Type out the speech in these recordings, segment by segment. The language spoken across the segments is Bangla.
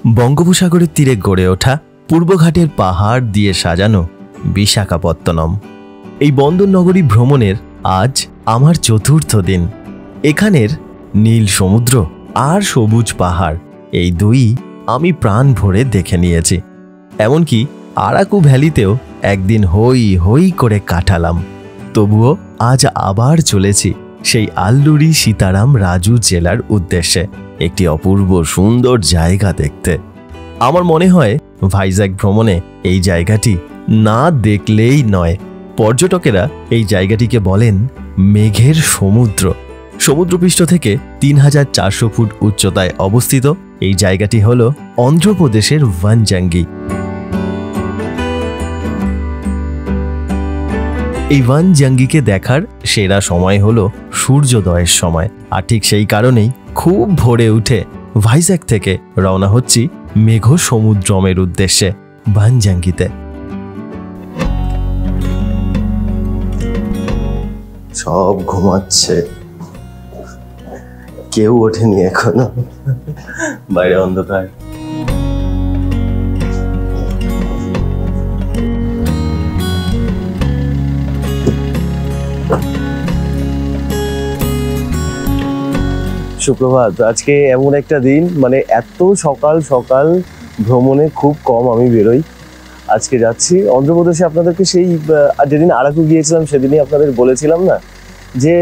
বঙ্গোপসাগরের তীরে গড়ে ওঠা পূর্বঘাটের পাহাড় দিয়ে সাজানো বিশাখাপত্তনম। এই বন্দর নগরী ভ্রমণের আজ আমার চতুর্থ দিন। এখানের নীল সমুদ্র আর সবুজ পাহাড়, এই দুই আমি প্রাণ ভরে দেখে নিয়েছি। এমনকি আরাকু ভ্যালিতেও একদিন হই হই করে কাটালাম। তবুও আজ আবার চলেছি সেই আল্লুরি সীতারাম রাজু জেলার উদ্দেশ্যে, একটি অপূর্ব সুন্দর জায়গা দেখতে। আমার মনে হয় ভাইজ্যাক ভ্রমণে এই জায়গাটি না দেখলেই নয়। পর্যটকেরা এই জায়গাটিকে বলেন মেঘের সমুদ্র। সমুদ্রপৃষ্ঠ থেকে ৩,৪০০ ফুট উচ্চতায় অবস্থিত এই জায়গাটি হল অন্ধ্রপ্রদেশের ভানজাঙ্গি। এই ভানজাঙ্গিকে দেখার সেরা সময় হলো সূর্যোদয়ের সময়। আর ঠিক সেই কারণেই খুব ভোরে উঠে ভাইজ্যাক থেকে রওনা হচ্ছি মেঘ সমুদ্রমের উদ্দেশ্যে ভানজাঙ্গিতে। সব ঘুমাচ্ছে, কেউ ওঠেনি এখনো, বাইরে অন্ধকার। সুপ্রভাত। আজকে এমন একটা দিন, মানে এত সকাল সকাল ভ্রমণে খুব কম আমি বেরোই। আজকে যাচ্ছি অন্ধ্রপ্রদেশে। আপনাদেরকে সেই যেদিন আরাকু গিয়েছিলাম সেদিনই আপনাদের বলেছিলাম না যে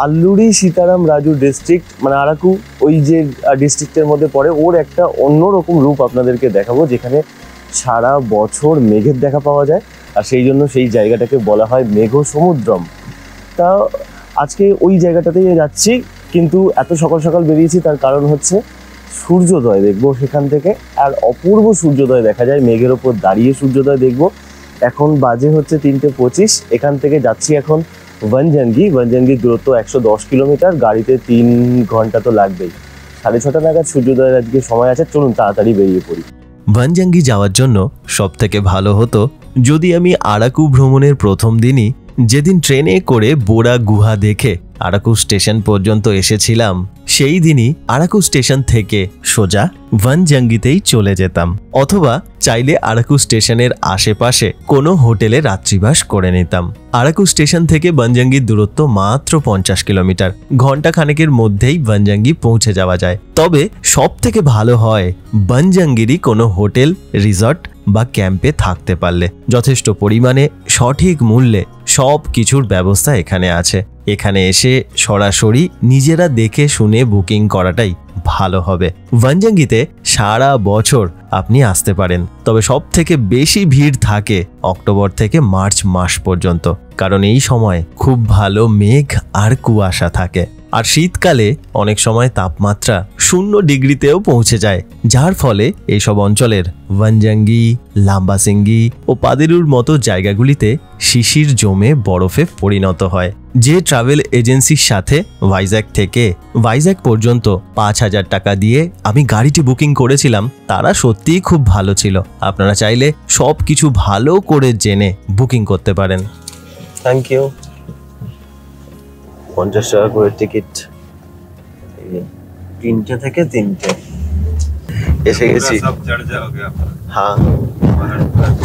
আল্লুরি সীতারাম রাজু ডিস্ট্রিক্ট, মানে আরাকু ওই যে ডিস্ট্রিক্টের মধ্যে পড়ে, ওর একটা অন্যরকম রূপ আপনাদেরকে দেখাবো, যেখানে সারা বছর মেঘের দেখা পাওয়া যায়। আর সেই জন্য সেই জায়গাটাকে বলা হয় মেঘ সমুদ্রম। তা আজকে ওই জায়গাটাতেই যাচ্ছি, কিন্তু এত সকাল সকাল বেরিয়েছি তার কারণ হচ্ছে সূর্যোদয় দেখবো সেখান থেকে। আর অপূর্ব সূর্যোদয় দেখা যায়, মেঘের ওপর দাঁড়িয়ে সূর্যোদয় দেখবো। এখন বাজে হচ্ছে 3:25। এখান থেকে যাচ্ছি এখন ভানজাঙ্গি। ভানজাঙ্গির দূরত্ব 110 কিলোমিটার, গাড়িতে 3 ঘন্টা তো লাগবেই। 6:30 নাগাদ সূর্যোদয়ের আজকে সময় আছে। চলুন তাড়াতাড়ি বেরিয়ে পড়ি। ভানজাঙ্গি যাওয়ার জন্য সব থেকে ভালো হতো যদি আমি আরাকু ভ্রমণের প্রথম দিনই, যেদিন ট্রেনে করে বোরা গুহা দেখে আরাকু স্টেশন পর্যন্ত এসেছিলাম, সেই দিনই আরাকু স্টেশন থেকে সোজা ভানজাঙ্গিতেই চলে যেতাম। অথবা চাইলে আরাকু স্টেশনের আশেপাশে কোনো হোটেলে রাত্রিবাস করে নিতাম। আরাকু স্টেশন থেকে ভানজাঙ্গির দূরত্ব মাত্র 50 কিলোমিটার। ঘন্টা খানেকের মধ্যেই ভানজাঙ্গি পৌঁছে যাওয়া যায়। তবে সব থেকে ভালো হয় ভানজাঙ্গিরই কোনো হোটেল, রিসর্ট বা ক্যাম্পে থাকতে পারলে। যথেষ্ট পরিমাণে সঠিক মূল্যে সব কিছুর ব্যবস্থা এখানে আছে। এখানে এসে সরাসরি নিজেরা দেখে শুনে বুকিং করাটাই ভালো হবে। ভানজাঙ্গিতে সারা বছর আপনি আসতে পারেন, তবে সব থেকে বেশি ভিড় থাকে অক্টোবর থেকে মার্চ মাস পর্যন্ত, কারণ এই সময় খুব ভালো মেঘ আর কুয়াশা থাকে। আর শীতকালে অনেক সময় তাপমাত্রা 0 ডিগ্রিতেও পৌঁছে যায়, যার ফলে এইসব অঞ্চলের ভানজাঙ্গি, লাম্বাসিঙ্গি ও পাদেরুর মতো জায়গাগুলিতে শিশির জমে বরফে পরিণত হয়। যে ট্রাভেল এজেন্সির সাথে ভাইজ্যাক পর্যন্ত 5,000 টাকা দিয়ে আমি গাড়িটি বুকিং করেছিলাম, তারা সত্যিই খুব ভালো ছিল। আপনারা চাইলে সব কিছু ভালো করে জেনে বুকিং করতে পারেন। Thank you. 50 টাকা করে টিকিট। 3টে থেকে 3টে এসে গেছি। হ্যাঁ,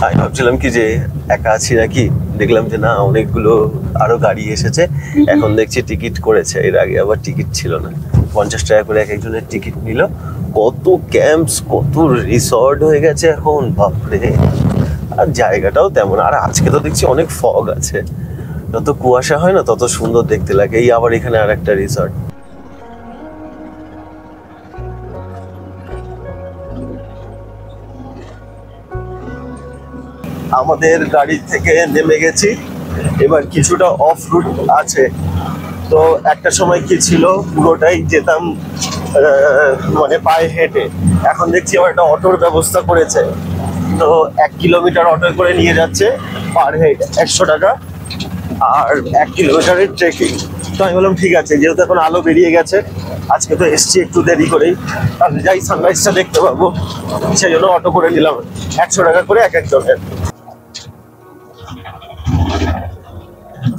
আমি ভাবছিলাম কি যে একা আছি নাকি, দেখলাম যে না, অনেকগুলো আরো গাড়ি এসেছে। এখন দেখছি টিকিট করেছে, এর আগে আবার টিকিট ছিল না। 50 টাকা করে এক একজনের টিকিট নিল। কত ক্যাম্পস, কত রিসর্ট হয়ে গেছে এখন, বাপরে। আর জায়গাটাও তেমন। আর আজকে তো দেখছি অনেক ফগ আছে, যত কুয়াশা হয় না তত সুন্দর দেখতে লাগে। এই আবার এখানে আর একটা রিসর্ট। আমাদের গাড়ি থেকে নেমে গেছি, এবার কিছুটা অফ রুট আছে। তো একটা সময় কি ছিল, পুরোটাই যেতাম মানে পায়ে হেঁটে। এখন দেখছি আবার একটা অটোর ব্যবস্থা করেছে। তো 1 কিলোমিটার অটো করে নিয়ে যাচ্ছে, পার হেড 100 টাকা, আর 1 কিলোমিটারের ট্রেকিং। তো আমি বললাম ঠিক আছে, যেহেতু এখন আলো বেরিয়ে গেছে, আজকে তো এসছি একটু দেরি করেই, তাহলে যাই সানরাইজটা দেখতে পাবো, সেই জন্য অটো করে নিলাম। 100 টাকা করে এক একজনের।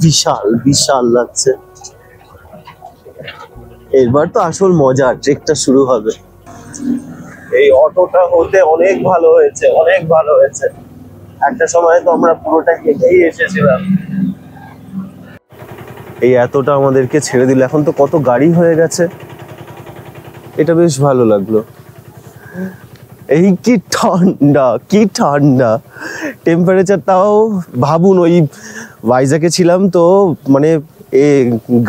বিশাল বিশাল লাগছে। এবার তো আসল মজা, ট্রেকটা শুরু হবে। এই অটোটা হতে অনেক ভালো হয়েছে, অনেক ভালো হয়েছে। একটা সময় তো আমরা পুরোটা হেঁটেই এসেছিলাম। এই এতটা আমাদেরকে ছেড়ে দিল, এখন তো কত গাড়ি হয়ে গেছে, এটা বেশ ভালো লাগলো। এই কি ঠান্ডা, কি ঠান্ডা টেম্পারেচার! তাও ভাবুন, ওই ভাইজাকে ছিলাম তো, মানে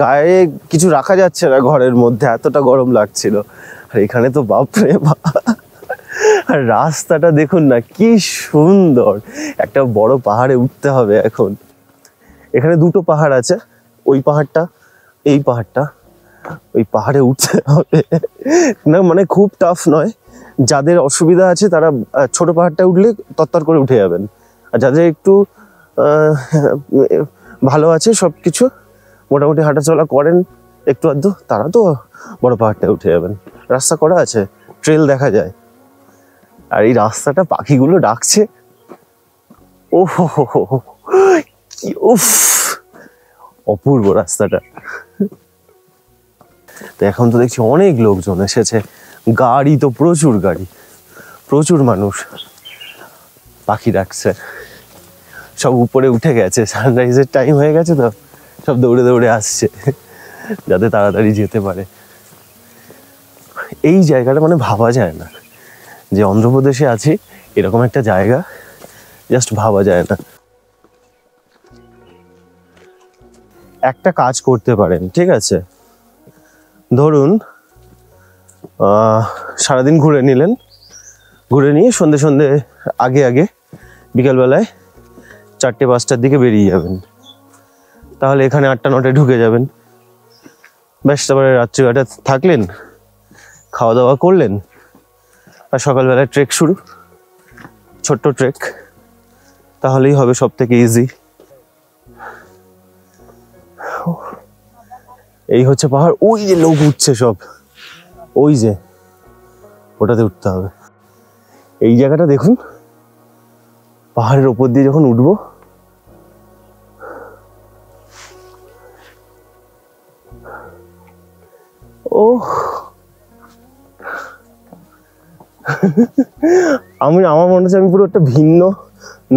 গায়ে কিছু রাখা যাচ্ছে না ঘরের মধ্যে, এতটা গরম লাগছিল। আর এখানে তো বাপরে বাপ, আর রাস্তাটা দেখুন না কি সুন্দর। একটা বড় পাহাড়ে উঠতে হবে এখন। এখানে দুটো পাহাড় আছে, ওই পাহাড়টা, এই পাহাড়টা। ওই পাহাড়ে উঠতে হবে না, মানে খুব টাফ নয়। যাদের অসুবিধা আছে তারা ছোট পাহাড়টা উঠলে তত্তর করে উঠে যাবেন, আর যাদের একটু ভালো আছে সবকিছু, মোটামুটি হাঁটাচলা করেন একটু আধটু, তারা তো বড় পাহাড়টা উঠে যাবেন। রাস্তা করা আছে, ট্রেল দেখা যায়। আর এই রাস্তাটা পাখিগুলো ডাকছে, ও কি উফ, অপূর্ব রাস্তাটা। তো এখন তো দেখছি অনেক লোকজন এসেছে, গাড়ি তো প্রচুর গাড়ি, প্রচুর মানুষ। পাখি ডাকছে, সব উপরে উঠে গেছে, সানরাইজের টাইম হয়ে গেছে তো সব দৌড়ে দৌড়ে আসছে যাতে তাড়াতাড়ি যেতে পারে। এই জায়গাটা মানে ভাবা যায় না যে অন্ধ্রপ্রদেশে আছি, এরকম একটা জায়গা জাস্ট ভাবা যায় না। একটা কাজ করতে পারেন, ঠিক আছে, ধরুন সারাদিন ঘুরে নিলেন, ঘুরে নিয়ে সন্ধে সন্ধে আগে আগে বিকালবেলায় 4টে-5টার দিকে বেরিয়ে যাবেন। তাহলে এখানে 8টা-9টায় ঢুকে যাবেন। ব্যাস, তারপরে রাত্রিবেলাটা থাকলেন, খাওয়া দাওয়া করলেন, আর সকালবেলায় ট্রেক শুরু, ছোট্ট ট্রেক, তাহলেই হবে সব থেকে ইজি। এই হচ্ছে পাহাড়, ওই যে লোক উঠছে সব, ওই যে ওটাতে উঠতে হবে। এই জায়গাটা দেখুন, পাহাড়ের ওপর দিয়ে যখন উঠবো, ও আমার মনে হচ্ছে আমি পুরো একটা ভিন্ন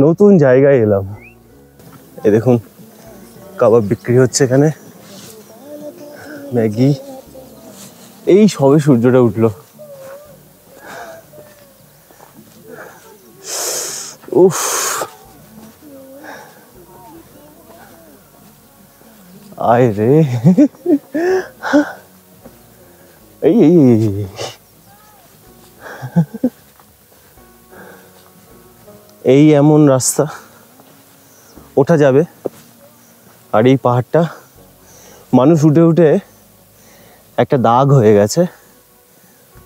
নতুন জায়গায় এলাম। এই দেখুন, কাবাব বিক্রি হচ্ছে এখানে, ম্যাগি। এই সবে সূর্যটা উঠলো, উফ, আয় রে এই এই এমন রাস্তা ওঠা যাবে। আর এই পাহাড়টা মানুষ উঠে উঠে একটা দাগ হয়ে গেছে,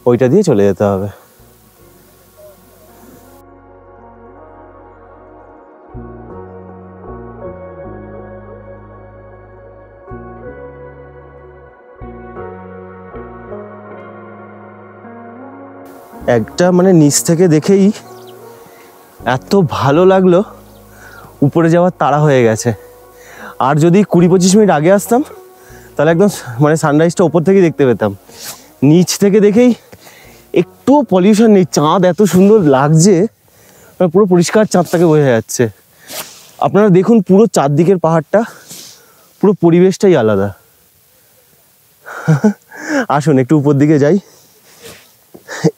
ওইটা দিয়ে চলে যেতে হবে। একটা মানে নিচ থেকে দেখেই এত ভালো লাগলো, উপরে যাওয়ার তাড়া হয়ে গেছে। আর যদি 20-25 মিনিট আগে আসতাম তাহলে একদম মানে সানরাইজটা ওপর থেকেই দেখতে পেতাম। নিচ থেকে দেখেই একটুও পলিউশন নেই, চাঁদ এত সুন্দর লাগছে, পুরো পরিষ্কার চাঁদটাকে বোঝা যাচ্ছে। আপনারা দেখুন পুরো চারদিকের পাহাড়টা, পুরো পরিবেশটাই আলাদা। আসুন একটু উপর দিকে যাই।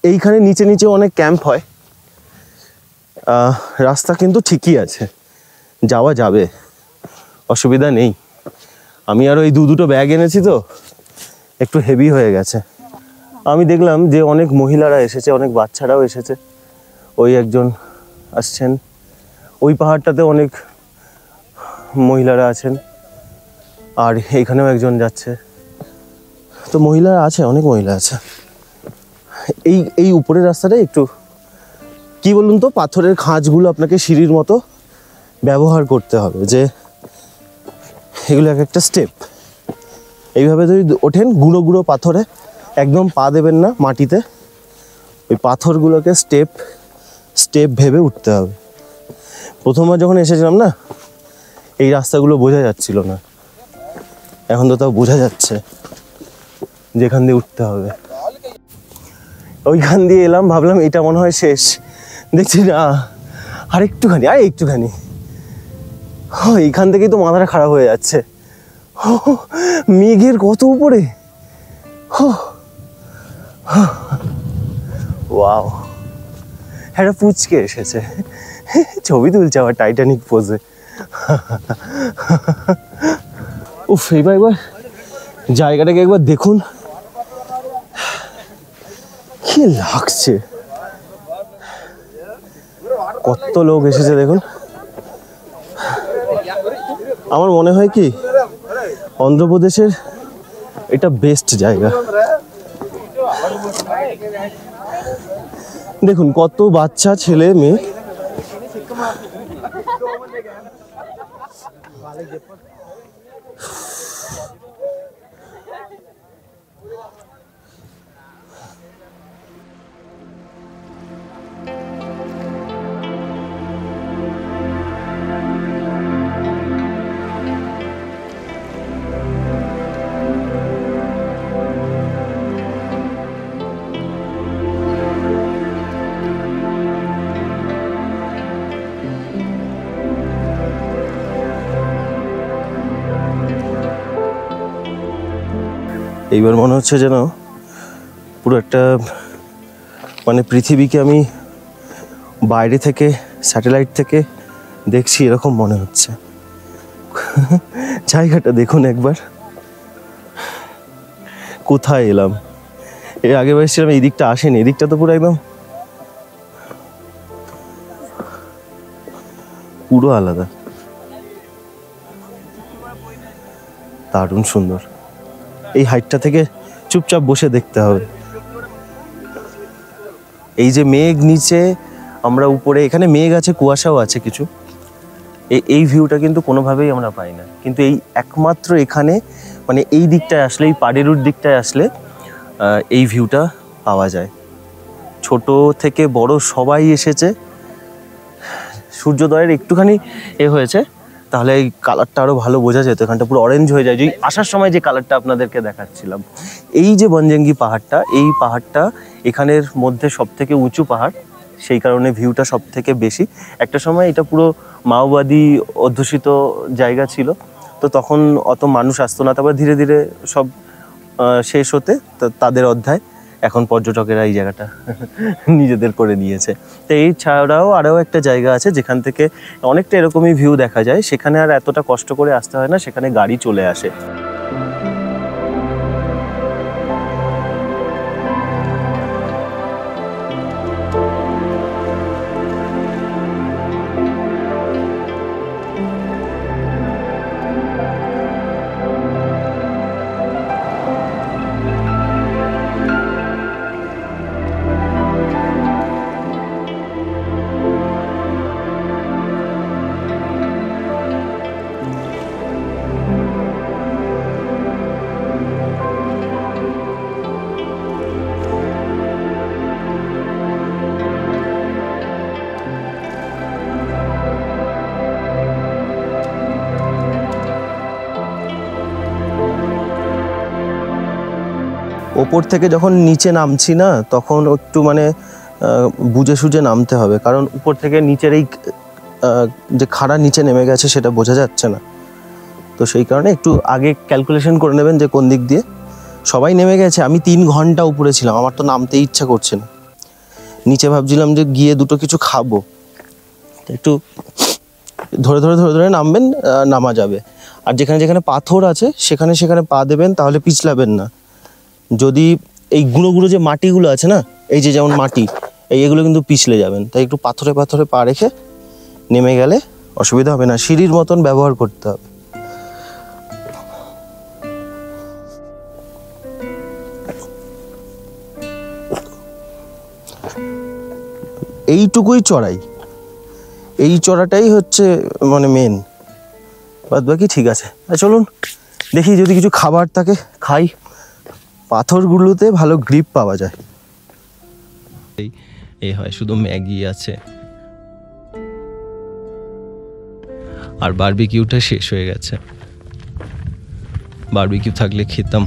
এইখানে নিচে নিচে অনেক ক্যাম্প হয়, রাস্তা কিন্তু ঠিকই আছে, যাওয়া যাবে, অসুবিধা নেই। আমি আরও এই দুটো ব্যাগ এনেছি তো একটু হেভি হয়ে গেছে। আমি দেখলাম যে অনেক মহিলারা এসেছে, অনেক বাচ্চারাও এসেছে। ওই একজন আসছেন, ওই পাহাড়টাতে অনেক মহিলারা আছেন, আর এইখানেও একজন যাচ্ছে। তো মহিলা আছে, অনেক মহিলা আছে। এই উপরের রাস্তাটা একটু কি বলুন তো, পাথরের খাঁজগুলো আপনাকে সিঁড়ির মতো ব্যবহার করতে হবে, যে এগুলো এক একটা স্টেপ। এইভাবে যদি ওঠেন গুঁড়ো গুঁড়ো পাথরে, একদম পা দেবেন না মাটিতে, ওই পাথরগুলোকে স্টেপ স্টেপ ভেবে উঠতে হবে। প্রথমবার যখন এসেছিলাম না, এই রাস্তাগুলো বোঝা যাচ্ছিল না, এখন তো তাও বোঝা যাচ্ছে যেখান দিয়ে উঠতে হবে। ওইখান দিয়ে এলাম, ভাবলাম এটা মনে হয় শেষ, দেখছি না আরেকটুখানি এইখান থেকেই তো মাথাটা খারাপ হয়ে যাচ্ছে। মেঘের কত উপরে, ওয়াও, একটা পুচকে এসেছে, ছবি তুলছে আবার টাইটানিক পোজে। উফ, একবার জায়গাটাকে একবার দেখুন, কি লাগছে, কত লোক এসেছে দেখুন। আমার মনে হয় কি অন্ধ্রপ্রদেশের এটা বেস্ট জায়গা। দেখুন কত বাচ্চা ছেলে মেয়ে, এইবার মনে হচ্ছে যেন পুরো একটা মানে পৃথিবীকে আমি বাইরে থেকে স্যাটেলাইট থেকে দেখছি এরকম মনে হচ্ছে। জায়গাটা দেখুন একবার, কোথায় এলাম। এর আগেবার এসেছিলাম, এই দিকটা আসেনি, এই দিকটা তো পুরো একদম পুরো আলাদা, দারুণ সুন্দর। এই হাইটটা থেকে চুপচাপ বসে দেখতে হবে। এই যে মেঘ নিচে, আমরা উপরে, এখানে মেঘ আছে, কুয়াশাও আছে কিছু, এই ভিউটা কিন্তু কোনোভাবেই আমরা পাই না। কিন্তু এই একমাত্র এখানে মানে এই দিকটায় আসলে, এই পাডেরুর দিকটায় আসলে এই ভিউটা পাওয়া যায়। ছোট থেকে বড় সবাই এসেছে। সূর্যোদয়ের একটুখানি হয়েছে, তাহলে এই কালারটা আরও ভালো বোঝা যেত। এখানটা পুরো অরেঞ্জ হয়ে যায়। যে আসার সময় যে কালারটা আপনাদেরকে দেখাচ্ছিলাম, এই যে বনজঙ্গি পাহাড়টা, এই পাহাড়টা এখানের মধ্যে সব থেকে উঁচু পাহাড়, সেই কারণে ভিউটা সব থেকে বেশি। একটা সময় এটা পুরো মাওবাদী অধ্যুষিত জায়গা ছিল, তো তখন অত মানুষ আসতো না। তারপর ধীরে ধীরে সব শেষ হতে তাদের অধ্যায়, এখন পর্যটকেরা এই জায়গাটা নিজেদের করে নিয়েছে। তো এই ছাড়াও আরও একটা জায়গা আছে যেখান থেকে অনেকটা এরকমই ভিউ দেখা যায়। সেখানে আর এতটা কষ্ট করে আসতে হয় না, সেখানে গাড়ি চলে আসে। ওপর থেকে যখন নিচে নামছি না, তখন একটু মানে বুঝে সুঝে নামতে হবে, কারণ উপর থেকে নিচের এই যে খাড়া নিচে নেমে গেছে সেটা বোঝা যাচ্ছে না। তো সেই কারণে একটু আগে ক্যালকুলেশন করে নেবেন যে কোন দিক দিয়ে। সবাই নেমে গেছে, আমি 3 ঘন্টা উপরে ছিলাম, আমার তো নামতে ইচ্ছা করছে না। নিচে ভাবছিলাম যে গিয়ে দুটো কিছু খাবো, একটু ধরে ধরে ধরে ধরে নামবেন, নামা যাবে। আর যেখানে যেখানে পাথর আছে সেখানে সেখানে পা দেবেন, তাহলে পিছলাবেন না। যদি এই গুঁড়ো গুঁড়ো যে মাটিগুলো আছে না, এই যে যেমন মাটি, এগুলো কিন্তু পিছলে যাবেন। তাই একটু পাথরে পাথরে পা রেখে নেমে গেলে অসুবিধা হবে না। সিঁড়ির মতন ব্যবহার করতে হবে। এইটুকুই চড়াই, এই চড়াটাই হচ্ছে মানে মেন, বাদ বাকি ঠিক আছে। চলুন দেখি যদি কিছু খাবার থাকে খাই। পাথরগুলোতে ভালো গ্রিপ পাওয়া যায়। এই হয় শুধু ম্যাগি আছে, আর বারবিকিউটা শেষ হয়ে গেছে। বারবিকিউ থাকলে খেতাম।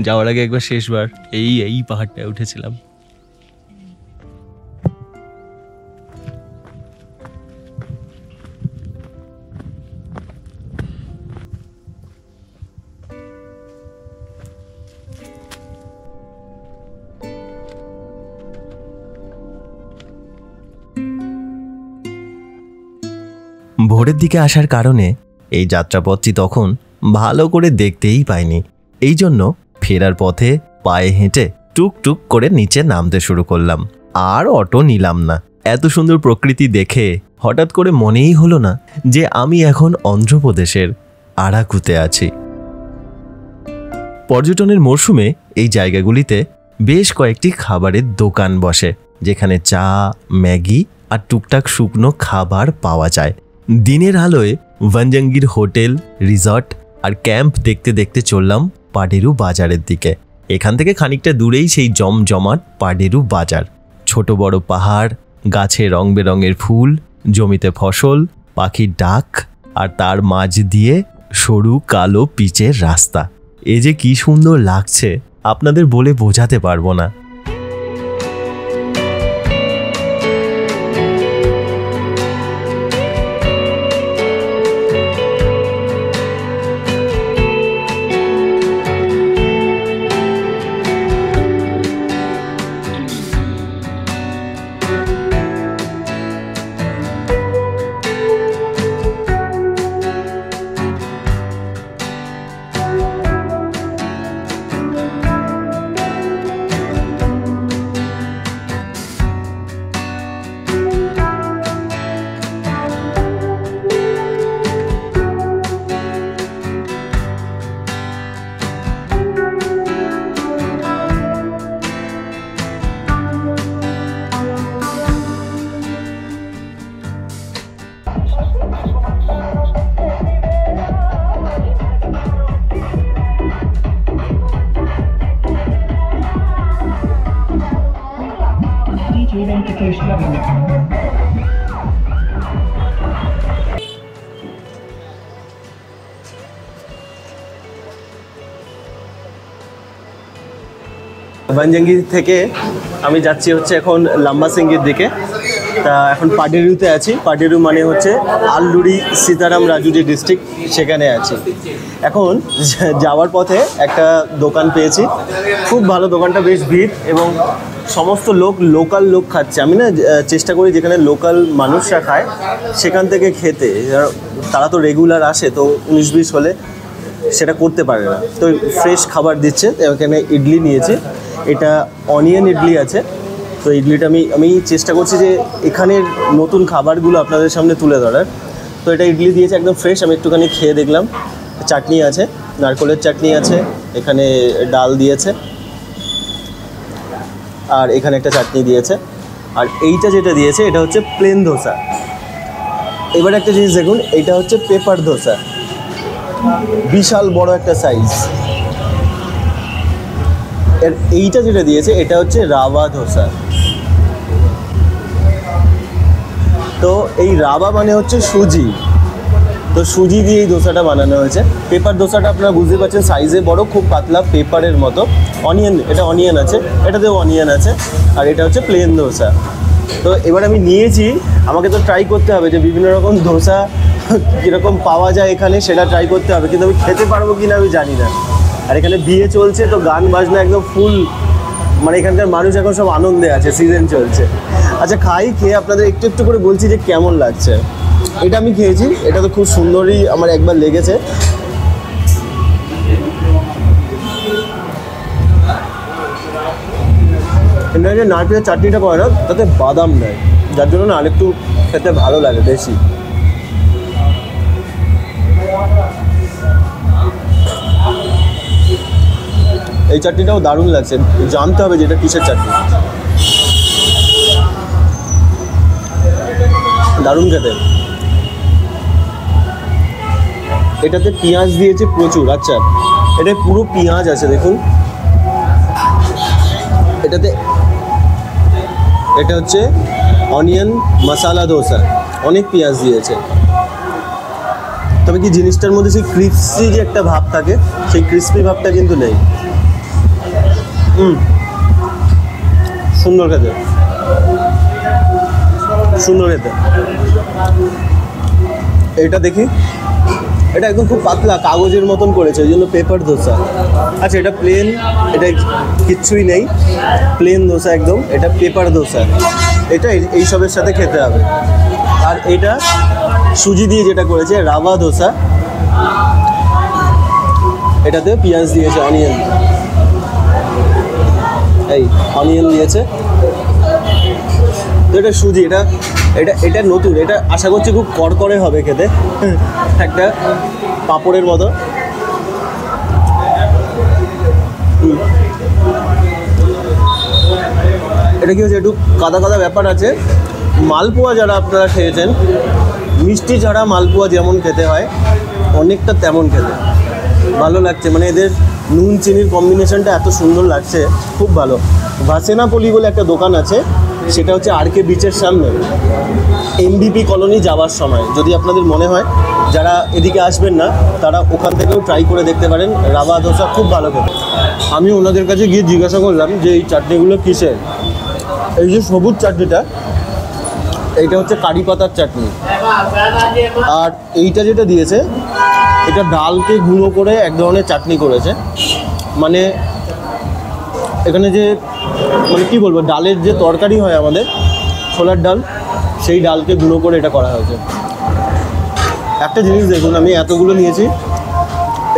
যাওয়ার আগে একবার শেষবার এই পাহাড়টায় উঠেছিলাম। ভোরের দিকে আসার কারণে এই যাত্রাপথটি তখন ভালো করে দেখতেই পাইনি। এই জন্য ফেরার পথে পায়ে হেঁটে টুকটুক করে নিচে নামতে শুরু করলাম। আর অটো নিলাম না। এত সুন্দর প্রকৃতি দেখে হঠাৎ করে মনেই হলো না যে আমি এখন অন্ধ্রপ্রদেশের আরাকুতে আছি। পর্যটনের মরশুমে এই জায়গাগুলিতে বেশ কয়েকটি খাবারের দোকান বসে, যেখানে চা, ম্যাগি আর টুকটাক শুকনো খাবার পাওয়া যায়। দিনের আলোয় ভানজাঙ্গির হোটেল, রিসর্ট আর ক্যাম্প দেখতে দেখতে চললাম পাডেরু বাজারের দিকে। এখান থেকে খানিকটা দূরেই সেই জমজমাট পাডেরু বাজার। ছোট বড় পাহাড়, গাছে রং বেরঙের ফুল, জমিতে ফসল, পাখির ডাক আর তার মাঝ দিয়ে সরু কালো পিচের রাস্তা। এ যে কি সুন্দর লাগছে আপনাদের বলে বোঝাতে পারবো না। ভানজাঙ্গি থেকে আমি যাচ্ছি হচ্ছে এখন লাম্বা সিংয়ের দিকে। তা এখন পাডেরুতে আছি। পাডেরু মানে হচ্ছে আলুরি সীতারাম রাজুরি ডিস্ট্রিক্ট, সেখানে আছি। এখন যাওয়ার পথে একটা দোকান পেয়েছি, খুব ভালো দোকানটা, বেশ ভিড় এবং সমস্ত লোকাল লোক খাচ্ছে। আমি না চেষ্টা করি যেখানে লোকাল মানুষরা খায় সেখান থেকে খেতে। তারা তো রেগুলার আসে, তো 19-20 হলে সেটা করতে পারে না, তো ফ্রেশ খাবার দিচ্ছে। এখানে ইডলি নিয়েছি, এটা অনিয়ন ইডলি আছে। তো ইডলিটা আমি চেষ্টা করছি যে এখানের নতুন খাবারগুলো আপনাদের সামনে তুলে ধরার। তো এটা ইডলি দিয়েছে একদম ফ্রেশ। আমি একটুখানি খেয়ে দেখলাম। চাটনি আছে, নারকলের চাটনি আছে, এখানে ডাল দিয়েছে, আর এখানে একটা চাটনি দিয়েছে। আর এইটা যেটা দিয়েছে এটা হচ্ছে প্লেন ধোসা। এবার একটা জিনিস দেখুন, এটা হচ্ছে পেপার ধোসা, বিশাল বড় একটা সাইজ। এর এইটা যেটা দিয়েছে এটা হচ্ছে রাবা ধোসা। তো এই রাবা মানে হচ্ছে সুজি, তো সুজি দিয়ে এই ধোসাটা বানানো হয়েছে। পেপার ধোসাটা আপনারা বুঝতে পারছেন সাইজে বড়, খুব পাতলা, পেপারের মতো। অনিয়ন, এটা অনিয়ন আছে, এটাতেও অনিয়ন আছে। আর এটা হচ্ছে প্লেন ধোসা। তো এবার আমি নিয়েছি, আমাকে তো ট্রাই করতে হবে যে বিভিন্ন রকম ধোসা কীরকম পাওয়া যায় এখানে, সেটা ট্রাই করতে হবে। কিন্তু আমি খেতে পারবো কি না আমি জানি না। আর এখানে বিয়ে চলছে, তো গান বাজনা একদম ফুল, মানে এখানকার মানুষ এখন সব আনন্দে আছে, সিজন চলছে। আচ্ছা খাই, খেয়ে আপনাদের একটু একটু করে বলছি যে কেমন লাগছে। এটা আমি খেয়েছি, এটা তো খুব সুন্দরই আমার একবার লেগেছে। এটা যে নারকেলের চাটনিটা করে না, তাতে বাদাম দেয়, যার জন্য না আরেকটু খেতে ভালো লাগে বেশি। এই চাটনিটাও দারুণ লাগছে, জানতে হবে যেটা কিসের চাটনি। দারুণ খেতে। এটাতে পেঁয়াজ দিয়েছে প্রচুর। আচ্ছা, এটা পুরো পেঁয়াজ আছে দেখুন এটাতে। এটা হচ্ছে অনিয়ন মশালা ধোসা, অনেক পেঁয়াজ দিয়েছে। তবে কি জিনিসটার মধ্যে সেই ক্রিস্পি যে একটা ভাব থাকে, সেই ক্রিস্পি ভাবটা কিন্তু নেই। সুন্দর খেতে, সুন্দর খেতে। এটা দেখি, এটা একদম খুব পাতলা কাগজের মতন করেছে, ওই জন্য পেপার ধোসা। আচ্ছা, এটা প্লেন, এটা কিচ্ছুই নেই, প্লেন ধোসা একদম। এটা পেপার ধোসা, এটা এইসবের সাথে খেতে হবে। আর এটা সুজি দিয়ে যেটা করেছে রাভা ধোসা, এটাতে পেঁয়াজ দিয়েছে, অনিয়ন, এই অনিয়ন দিয়েছে। তো এটা সুজি, এটা এটা এটা নতুন, এটা আশা করছি খুব কড়কড়ে হবে খেতে, একটা পাঁপড়ের মতো। এটা কি হচ্ছে, একটু কাদা কাদা ব্যাপার আছে। মালপোয়া যারা আপনারা খেয়েছেন, মিষ্টি ছাড়া মালপোয়া যেমন খেতে হয় অনেকটা তেমন খেতে ভালো লাগছে। মানে এদের নুন চিনির কম্বিনেশনটা এত সুন্দর লাগছে, খুব ভালো। ভাসেনাপলি বলে একটা দোকান আছে, সেটা হচ্ছে আরকে বিচের সামনে, এমবিপি কলোনি যাওয়ার সময়। যদি আপনাদের মনে হয় যারা এদিকে আসবেন না, তারা ওখান থেকেও ট্রাই করে দেখতে পারেন। রাভা ধোসা খুব ভালো খেতে। আমি ওনাদের কাছে গিয়ে জিজ্ঞাসা করলাম যে এই চাটনিগুলো কিসের। এই যে সবুজ চাটনিটা, এইটা হচ্ছে কারি পাতার চাটনি। আর এইটা যেটা দিয়েছে, এটা ডালকে গুঁড়ো করে এক ধরনের চাটনি করেছে। মানে এখানে যে, মানে কী বলবো, ডালের যে তরকারি হয় আমাদের, ছোলার ডাল, সেই ডালকে গুঁড়ো করে এটা করা হয়েছে। একটা জিনিস দেখুন, আমি এতগুলো নিয়েছি,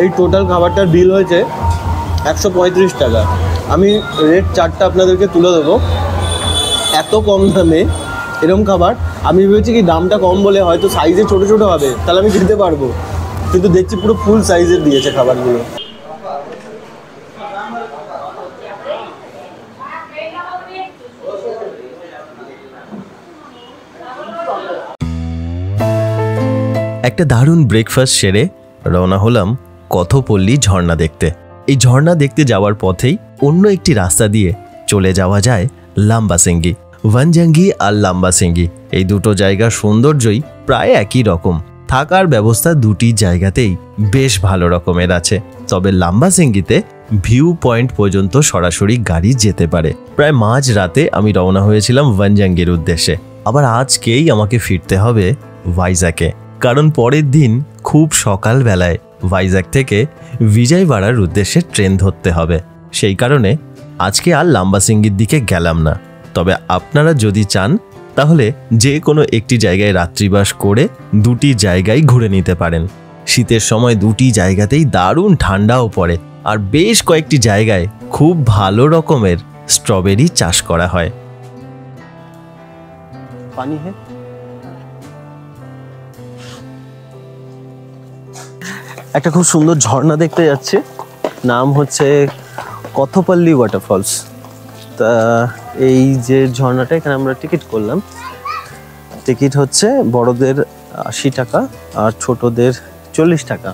এই টোটাল খাবারটার বিল হয়েছে 135 টাকা। আমি রেট চারটা আপনাদেরকে তুলে দেবো। এত কম দামে এরকম খাবার, আমি ভেবেছি কি দামটা কম বলে হয়তো সাইজে ছোটো ছোটো হবে, তাহলে আমি খেতে পারবো, কিন্তু দেখছি পুরো ফুল সাইজের দিয়েছে খাবারগুলো। একটা দারুণ ব্রেকফাস্ট সেরে রওনা হলাম কথপল্লী ঝর্ণা দেখতে। এই ঝর্ণা দেখতে যাওয়ার পথেই অন্য একটি রাস্তা দিয়ে চলে যাওয়া যায় লাম্বাসিঙ্গি। ওয়ানজাঙ্গি আর লাম্বাসিঙ্গি এই দুটো জায়গার সৌন্দর্যই প্রায় একই রকম। থাকার ব্যবস্থা দুটি জায়গাতেই বেশ ভালো রকমের আছে। তবে লাম্বাসিঙ্গিতে ভিউ পয়েন্ট পর্যন্ত সরাসরি গাড়ি যেতে পারে। প্রায় মাঝ রাতে আমি রওনা হয়েছিলাম ওয়ানজাঙ্গির উদ্দেশ্যে। আবার আজকেই আমাকে ফিরতে হবে ভাইজ্যাকে, কারণ পরের দিন খুব সকালবেলায় ভাইজ্যাক থেকে বিজয়ওয়াড়ার উদ্দেশ্যে ট্রেন ধরতে হবে। সেই কারণে আজকে আর লাম্বাসিঙ্গির দিকে গেলাম না। তবে আপনারা যদি চান তাহলে যে কোনো একটি জায়গায় রাত্রিবাস করে দুটি জায়গায় ঘুরে নিতে পারেন। শীতের সময় দুটি জায়গাতেই দারুণ ঠান্ডাও পড়ে, আর বেশ কয়েকটি জায়গায় খুব ভালো রকমের স্ট্রবেরি চাষ করা হয়। পানি হ্যাঁ, একটা খুব সুন্দর ঝর্ণা দেখতে যাচ্ছে, নাম হচ্ছে কথপল্লী ওয়াটারফলস। তা এই যে ঝর্ণাটা, এখানে আমরা টিকিট করলাম। টিকিট হচ্ছে বড়দের 80 টাকা আর ছোটদের 40 টাকা।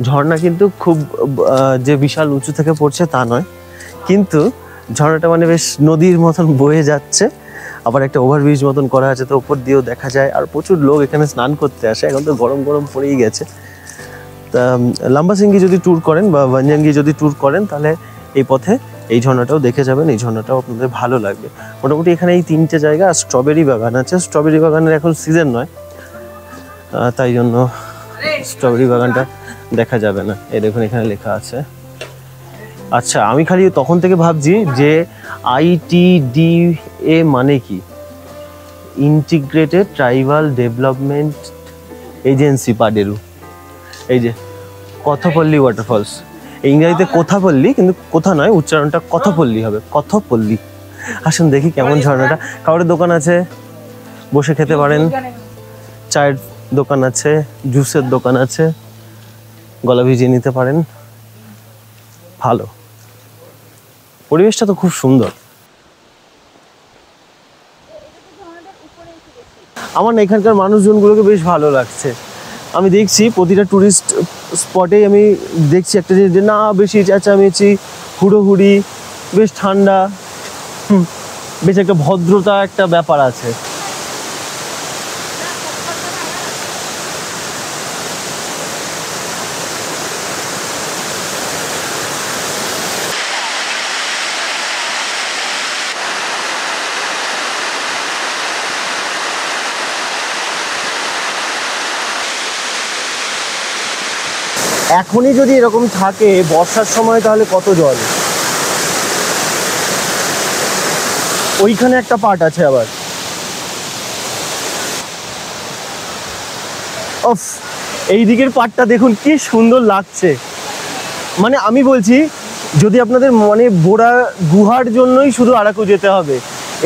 ঝর্ণা কিন্তু খুব যে বিশাল উঁচু থেকে পড়ছে তা নয়, কিন্তু ঝর্ণাটা মানে বেশ নদীর মতন বয়ে যাচ্ছে। আবার একটা ওভারব্রিজ মতন করা আছে, তো উপর দিয়েও দেখা যায়। আর প্রচুর লোক এখানে স্নান করতে আসে। এখন তো গরম গরম পড়েই গেছে। তা লাম্বাসিঙ্গি যদি ট্যুর করেন বা ওয়ানজাঙ্গি যদি ট্যুর করেন, তাহলে এই পথে এই ঝর্ণাটাও দেখে যাবেন। এই ঝর্ণাটাও আপনাদের ভালো লাগবে। মোটামুটি এখানে এই 3টে জায়গা, আর স্ট্রবেরি বাগান আছে। স্ট্রবেরি বাগানের এখন সিজন নয়, তাই জন্য স্ট্রবেরি বাগানটা দেখা যাবে না। এই দেখুন এখানে লেখা আছে। আচ্ছা, আমি খালি তখন থেকে ভাবছি যে ITDA মানে কি, ইন্টিগ্রেটেড ট্রাইবাল ডেভেলপমেন্ট এজেন্সি পাডেরু। এই যে কথপল্লী ওয়াটারফলস, ইংরেজিতে কোথাপল্লী, কিন্তু কোথা নয়, উচ্চারণটা কথপল্লী হবে, কথপল্লী। আসুন দেখি কেমন ঝর্ণাটা। খাবারের দোকান আছে, বসে খেতে পারেন। চায়ের দোকান আছে, জুসের দোকান আছে, গলা ভিজিয়ে নিতে পারেন। ভালো পরিবেশটা তো খুব সুন্দর। আমার না এখানকার মানুষজনগুলোকে বেশ ভালো লাগছে। আমি দেখছি প্রতিটা টুরিস্ট স্পটেই আমি দেখছি একটা জিনিস, যে না বেশি চেঁচামেচি, হুড়োহুড়ি, বেশ ঠান্ডা, বেশ একটা ভদ্রতা একটা ব্যাপার আছে। এখনই যদি এরকম থাকে বর্ষার সময় তাহলে কত জল। ওইখানে একটা পার্ট আছে আবার। অফ, এই দিকের পার্টটা দেখুন কি সুন্দর লাগছে। মানে আমি বলছি যদি আপনাদের মনে বোরা গুহার জন্যই শুধু আরাকু যেতে হবে,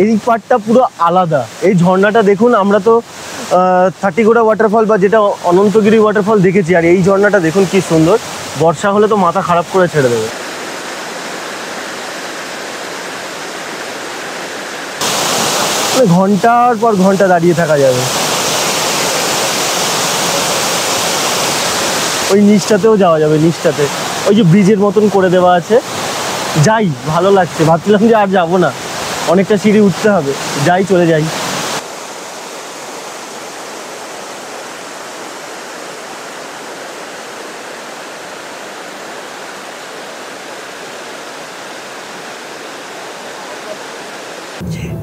এই পার্টটা পুরো আলাদা। এই ঝর্ণাটা দেখুন, আমরা তো থাটিগোড়া ওয়াটারফল বা যেটা অনন্তগিরি ওয়াটারফল দেখেছি, আর এই ঝর্ণাটা দেখুন কি সুন্দর। বর্ষা হলে তো মাথা খারাপ করে ছেড়ে দেবে। ঘন্টার পর ঘন্টা দাঁড়িয়ে থাকা যাবে। ওই নিচটাতেও যাওয়া যাবে, নিচটাতে ওই যে ব্রিজের মতন করে দেওয়া আছে। যাই, ভালো লাগছে, ভাবছিলাম যে আর যাবো না, অনেকটা সিঁড়ি উঠতে হবে, যাই, চলে যাই।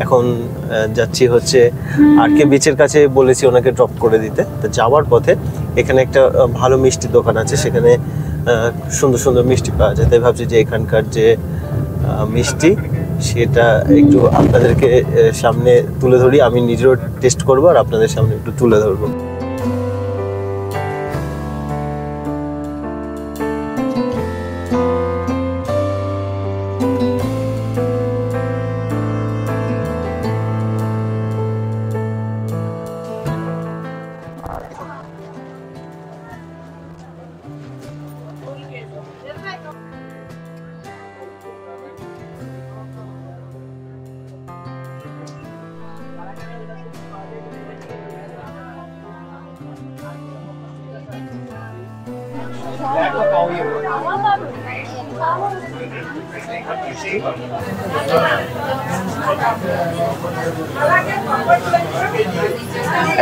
এখন যাচ্ছি হচ্ছে আরকে বিচের কাছে, বলেছি ওনাকে ড্রপ করে দিতে। তো যাওয়ার পথে এখানে একটা ভালো মিষ্টির দোকান আছে, সেখানে সুন্দর সুন্দর মিষ্টি পাওয়া যায়। তাই ভাবছি যে এখানকার যে মিষ্টি সেটা একটু আপনাদেরকে সামনে তুলে ধরি, আমি নিজেও টেস্ট করবো আর আপনাদের সামনে একটু তুলে ধরবো।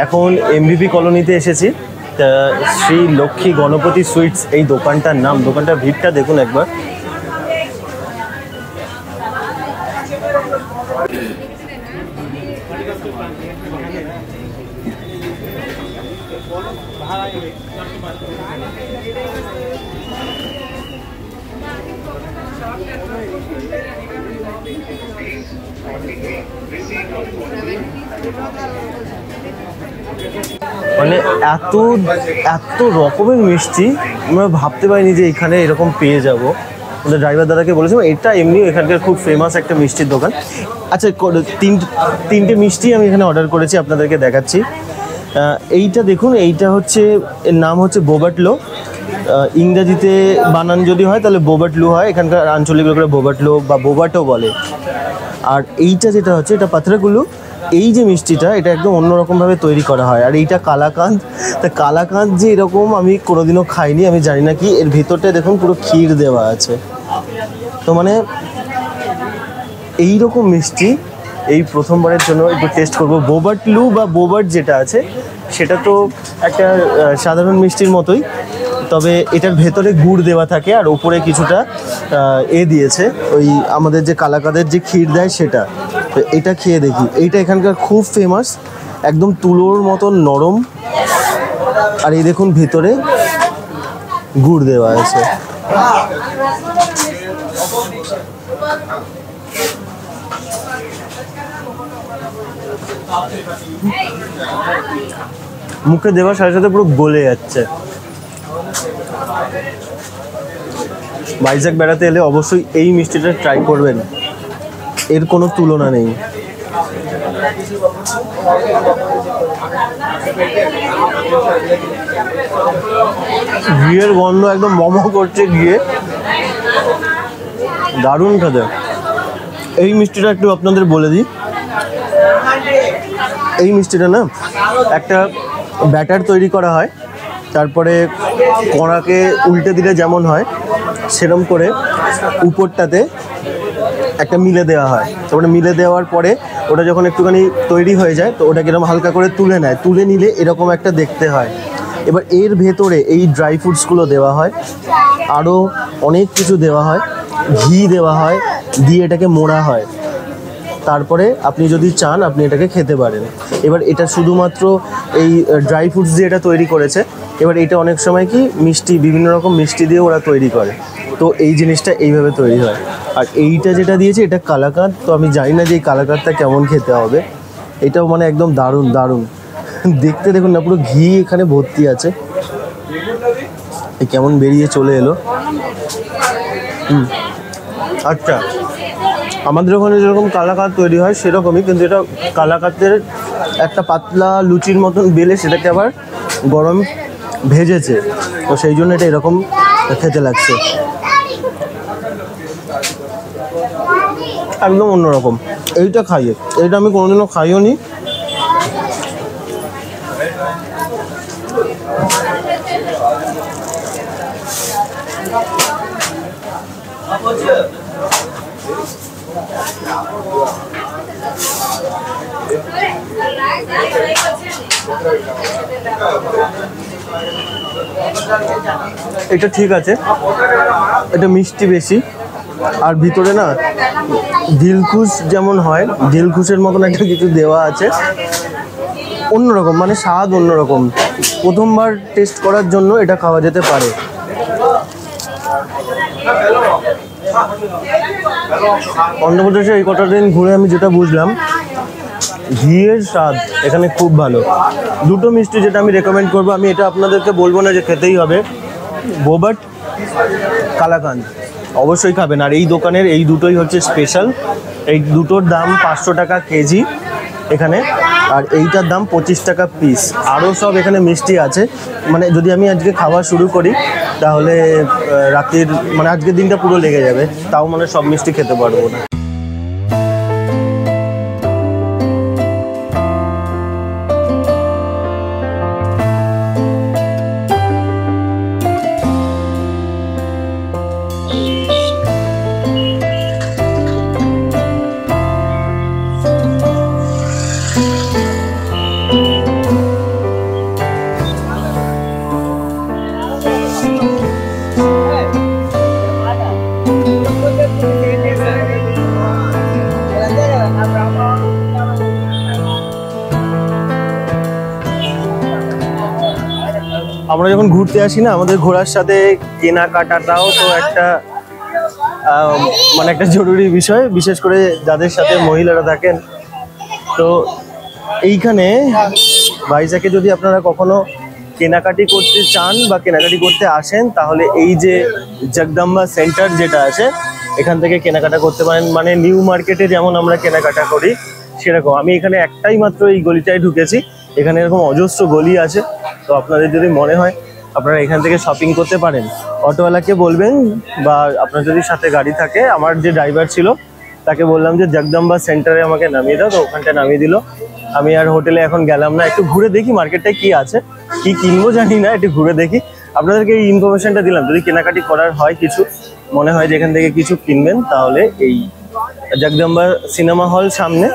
এখন এমভিপি কলোনিতে এসেছি। শ্রী লক্ষ্মী গণপতি সুইটস এই দোকানটার নাম। দোকানটার ভিড়টা দেখুন একবার। মানে এত এত রকমের মিষ্টি আমরা ভাবতে পারিনি যে এখানে এরকম পেয়ে যাবো। আমাদের ড্রাইভার দাদাকে বলেছিলাম এটা এমনিও এখানকার খুব ফেমাস একটা মিষ্টির দোকান। আচ্ছা, তিনটে মিষ্টি আমি এখানে অর্ডার করেছি, আপনাদেরকে দেখাচ্ছি। এইটা দেখুন, এইটা হচ্ছে, এর নাম হচ্ছে বোবাটলো। ইংরেজিতে বানান যদি হয় তাহলে বোবাটলু হয়, এখানকার আঞ্চলিক লোকেরা বোবাটলো বা বোবাটো বলে। আর এইটা যেটা হচ্ছে এটা পাথরাকুলু। এই যে মিষ্টিটা এটা একদম অন্যরকমভাবে তৈরি করা হয়। আর এইটা কালাকাঁদ। তা কালাকাঁদ যে এরকম আমি কোনোদিনও খাইনি, আমি জানি না কি। এর ভিতরটা দেখুন পুরো ক্ষীর দেওয়া আছে। তো মানে এইরকম মিষ্টি এই প্রথমবারের জন্য একটু টেস্ট করবো। বোবাটলু বা বোবাট যেটা আছে সেটা তো একটা সাধারণ মিষ্টির মতোই, তবে এটার ভেতরে গুড় দেওয়া থাকে আর ওপরে কিছুটা দিয়েছে ওই আমাদের যে কালাকাঁদের যে ক্ষীর দেয় সেটা। তো এটা খেয়ে দেখি। এইটা এখানকার খুব ফেমাস, একদম তুলোর মতন নরম। আর এই দেখুন ভিতরে গুড় দেওয়া আছে। মুখে দেওয়ার সাথে সাথে পুরো গলে যাচ্ছে। ভাইজ্যাক বেড়াতে এলে অবশ্যই এই মিষ্টিটা ট্রাই করবেন, এর কোনো তুলনা নেই। ঘিয়ের গন্ধ একদম মমো করছে, ঘিয়ে দারুণ খেতে। এই মিষ্টিটা একটু আপনাদের বলে দিই, এই মিষ্টিটা না একটা ব্যাটার তৈরি করা হয়, তারপরে কড়াকে উল্টে দিলে যেমন হয় সেরকম করে উপরটাতে একটা মিলে দেওয়া হয়। তারপরে মিলে দেওয়ার পরে ওটা যখন একটুখানি তৈরি হয়ে যায় তো ওটাকে এরকম হালকা করে তুলে নেয়, তুলে নিলে এরকম একটা দেখতে হয়। এবার এর ভেতরে এই ড্রাই ফ্রুটসগুলো দেওয়া হয়, আরও অনেক কিছু দেওয়া হয়, ঘি দেওয়া হয়, দিয়ে এটাকে মোড়া হয়। তারপরে আপনি যদি চান আপনি এটাকে খেতে পারেন। এবার এটা শুধুমাত্র এই ড্রাই ফ্রুটস দিয়ে এটা তৈরি করেছে, এবার এটা অনেক সময় কি মিষ্টি, বিভিন্ন রকম মিষ্টি দিয়ে ওরা তৈরি করে, তো এই জিনিসটা এইভাবে তৈরি হয়। আর এইটা যেটা দিয়েছে এটা কালাকাঁদ, তো আমি জানি না যে এই কালাকাঁদটা কেমন খেতে হবে। এটাও মানে একদম দারুণ দারুণ দেখতে, দেখুন না পুরো ঘি এখানে ভর্তি আছে। কেমন বেরিয়ে চলে এলো। আচ্ছা, আমাদের ওখানে যেরকম কালাকাঁদ তৈরি হয় সেরকমই, কিন্তু এটা কালাকাঁদের একটা পাতলা লুচির মতন বেলে সেটাকে আবার গরম ভেজেছে, তো সেই জন্য এটা এরকম খেতে লাগছে, একদম অন্যরকম। এইটা খাইয়ে, এইটা আমি কোনোদিনও খাইও নি। এটা ঠিক আছে, এটা মিষ্টি বেশি, আর ভিতরে না দিলখুশ যেমন হয়, দিলখুশের মতন একটা কিছু দেওয়া আছে, অন্যরকম, মানে স্বাদ অন্যরকম। প্রথমবার টেস্ট করার জন্য এটা খাওয়া যেতে পারে। অন্ধ্রপ্রদেশে এই কটা দিন ঘুরে আমি যেটা বুঝলাম, ঘিয়ের স্বাদ এখানে খুব ভালো। দুটো মিষ্টি যেটা আমি রেকমেন্ড করবো, আমি এটা আপনাদেরকে বলবো না যে খেতেই হবে, বোবাট, কালাকাঁদ অবশ্যই খাবেন। আর এই দোকানের এই দুটোই হচ্ছে স্পেশাল। এই দুটোর দাম 500 টাকা কেজি এখানে, আর এইটার দাম 25 টাকা পিস। আরও সব এখানে মিষ্টি আছে, মানে যদি আমি আজকে খাওয়া শুরু করি তাহলে রাতের, মানে আজকের দিনটা পুরো লেগে যাবে, তাও মানে সব মিষ্টি খেতে পারবো না। আমরা যখন ঘুরতে আসি না, আমাদের ঘোরার সাথে কেনাকাটাটাও তো একটা মানে একটা জরুরি বিষয়, বিশেষ করে যাদের সাথে মহিলারা থাকেন। তো এইখানে ভাইজ্যাকে যদি আপনারা কখনো কেনাকাটি করতে চান বা কেনাকাটি করতে আসেন, তাহলে এই যে জগদম্বা সেন্টার যেটা আছে, এখান থেকে কেনাকাটা করতে পারেন। মানে নিউ মার্কেটে যেমন আমরা কেনাকাটা করি সেরকম। আমি এখানে একটাই মাত্র এই গলিটায় ঢুকেছি, এখানে এরকম অজস্র গলি আছে। তো আপনাদের যদি মনে হয় আপনারা এখান থেকে শপিং করতে পারেন, অটোওয়ালাকে বলবেন, বা আপনার যদি সাথে গাড়ি থাকে, আমার যে ড্রাইভার ছিল তাকে বললাম যে জগদম্বা সেন্টারে আমাকে নামিয়ে দাও, তো ওখানটা নামিয়ে দিল। আমি আর হোটেলে এখন গেলাম না, একটু ঘুরে দেখি মার্কেটটায় কি আছে, কি কিনবো জানি না, একটু ঘুরে দেখি। আপনাদেরকে এই ইনফরমেশনটা দিলাম, যদি কেনাকাটি করার হয়, কিছু মনে হয় যে এখান থেকে কিছু কিনবেন, তাহলে এই জগদম্বা সিনেমা হল সামনে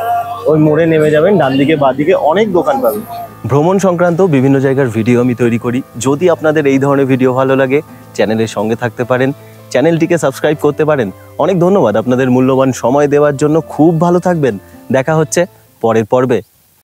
ওই মোড়ে নেমে যাবেন, ডান দিকে বাঁ দিকে অনেক দোকান পাবেন। ভ্রমণ সংক্রান্ত বিভিন্ন জায়গার ভিডিও আমি তৈরি করি। যদি আপনাদের এই ধরনের ভিডিও ভালো লাগে, চ্যানেলের সঙ্গে থাকতে পারেন, চ্যানেলটিকে সাবস্ক্রাইব করতে পারেন। অনেক ধন্যবাদ আপনাদের মূল্যবান সময় দেওয়ার জন্য। খুব ভালো থাকবেন, দেখা হচ্ছে পরের পর্বে।